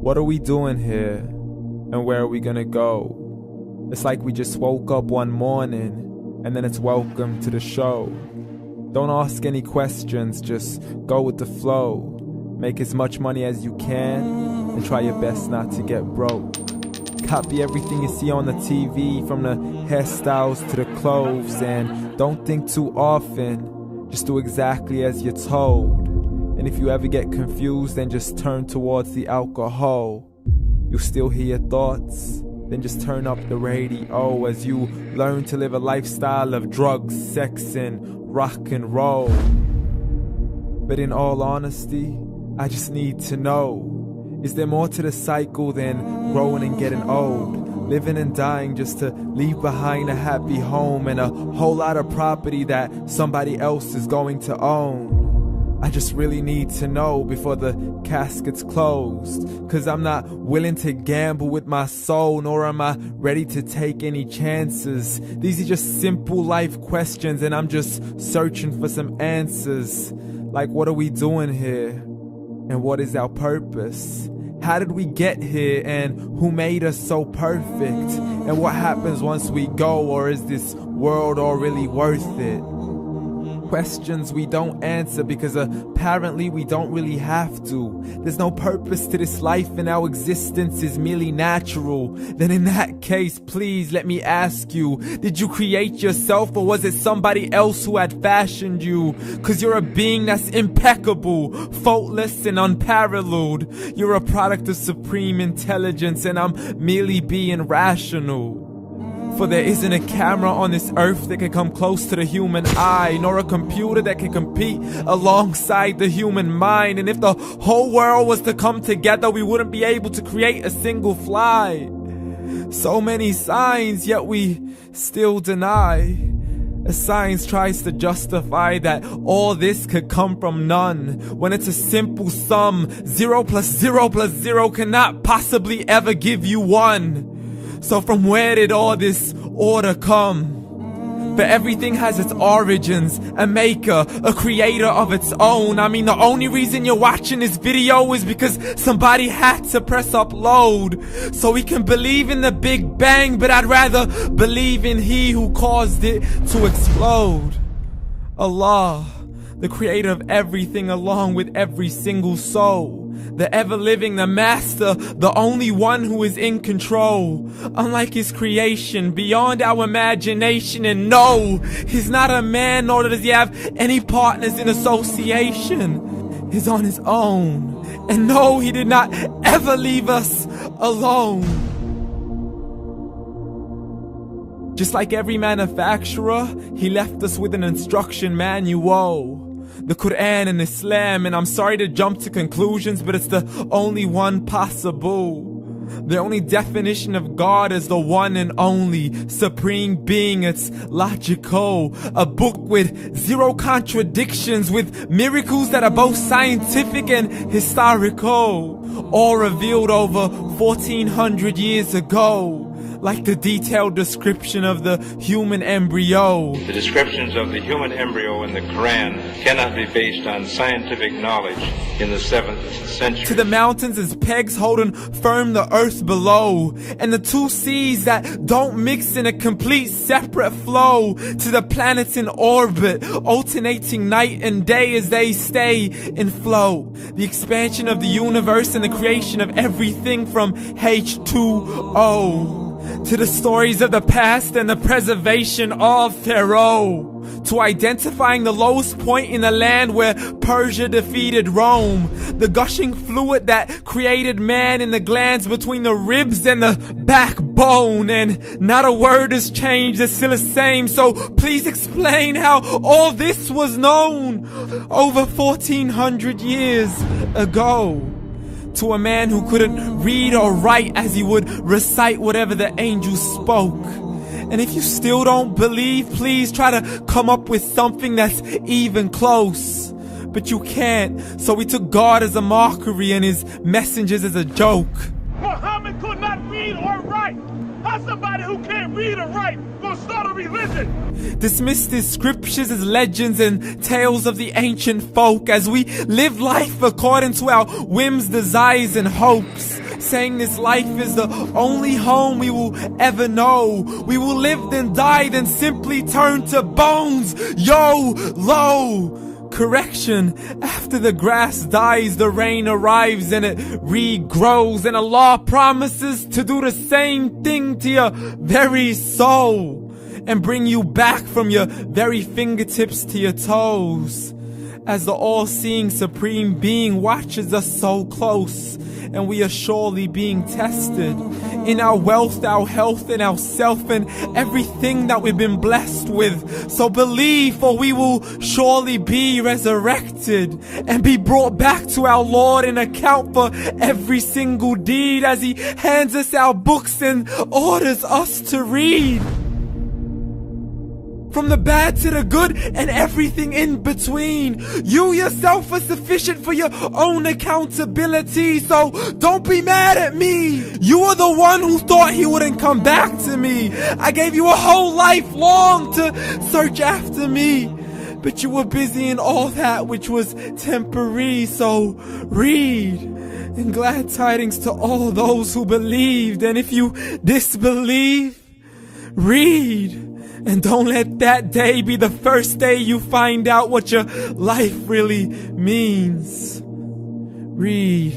What are we doing here? And where are we gonna go? It's like we just woke up one morning, and then it's welcome to the show. Don't ask any questions, just go with the flow. Make as much money as you can, and try your best not to get broke. Copy everything you see on the TV, from the hairstyles to the clothes, and don't think too often, just do exactly as you're told. And if you ever get confused, then just turn towards the alcohol. You'll still hear your thoughts, then just turn up the radio as you learn to live a lifestyle of drugs, sex, and rock and roll. But in all honesty, I just need to know, is there more to the cycle than growing and getting old? Living and dying just to leave behind a happy home and a whole lot of property that somebody else is going to own. I just really need to know before the casket's closed, 'cause I'm not willing to gamble with my soul, nor am I ready to take any chances. These are just simple life questions, and I'm just searching for some answers. Like, what are we doing here? And what is our purpose? How did we get here, and who made us so perfect? And what happens once we go, or is this world all really worth it? Questions we don't answer because apparently we don't really have to. There's no purpose to this life and our existence is merely natural. Then in that case, please let me ask you, did you create yourself, or was it somebody else who had fashioned you? 'Cause you're a being that's impeccable, faultless and unparalleled. You're a product of supreme intelligence, and I'm merely being rational. For there isn't a camera on this earth that can come close to the human eye, nor a computer that can compete alongside the human mind. And if the whole world was to come together, we wouldn't be able to create a single fly. So many signs, yet we still deny. As science tries to justify that all this could come from none, when it's a simple sum. 0 plus 0 plus 0 cannot possibly ever give you 1. So from where did all this order come? For everything has its origins, a maker, a creator of its own. I mean, the only reason you're watching this video is because somebody had to press upload. So we can believe in the Big Bang, but I'd rather believe in He who caused it to explode. Allah, the creator of everything along with every single soul. The ever-living, the master, the only one who is in control. Unlike his creation, beyond our imagination. And no, he's not a man, nor does he have any partners in association. He's on his own. And no, he did not ever leave us alone. Just like every manufacturer, he left us with an instruction manual. The Quran and Islam, and I'm sorry to jump to conclusions, but it's the only one possible. The only definition of God is the one and only supreme being. It's logical, a book with 0 contradictions, with miracles that are both scientific and historical, all revealed over 1400 years ago. Like the detailed description of the human embryo. The descriptions of the human embryo in the Quran cannot be based on scientific knowledge in the 7th century. To the mountains as pegs holding firm the earth below, and the 2 seas that don't mix in a complete separate flow. To the planets in orbit, alternating night and day as they stay in flow. The expansion of the universe and the creation of everything from H2O. To the stories of the past and the preservation of Pharaoh. To identifying the lowest point in the land where Persia defeated Rome. The gushing fluid that created man in the glands between the ribs and the backbone. And not a word has changed, it's still the same. So please explain how all this was known over 1400 years ago. To a man who couldn't read or write, as he would recite whatever the angels spoke. And if you still don't believe, please try to come up with something that's even close. But you can't, so we took God as a mockery and his messengers as a joke. Muhammad could not read or write. How's somebody who can't read or write gonna start a religion? Dismiss his scriptures as legends and tales of the ancient folk, as we live life according to our whims, desires, and hopes. saying this life is the only home we will ever know. We will live then die, then simply turn to bones. YOLO! Correction, after the grass dies, the rain arrives and it regrows, and Allah promises to do the same thing to your very soul and bring you back from your very fingertips to your toes, as the all-seeing supreme being watches us so close, and we are surely being tested in our wealth, our health, and our self, and everything that we've been blessed with. So believe, for we will surely be resurrected and be brought back to our Lord and account for every single deed, as He hands us our books and orders us to read. From the bad to the good and everything in between. You yourself are sufficient for your own accountability, so don't be mad at me. You are the one who thought He wouldn't come back to me. I gave you a whole life long to search after me, but you were busy in all that which was temporary. So read, and glad tidings to all those who believed. And if you disbelieve, read. And don't let that day be the first day you find out what your life really means. Read.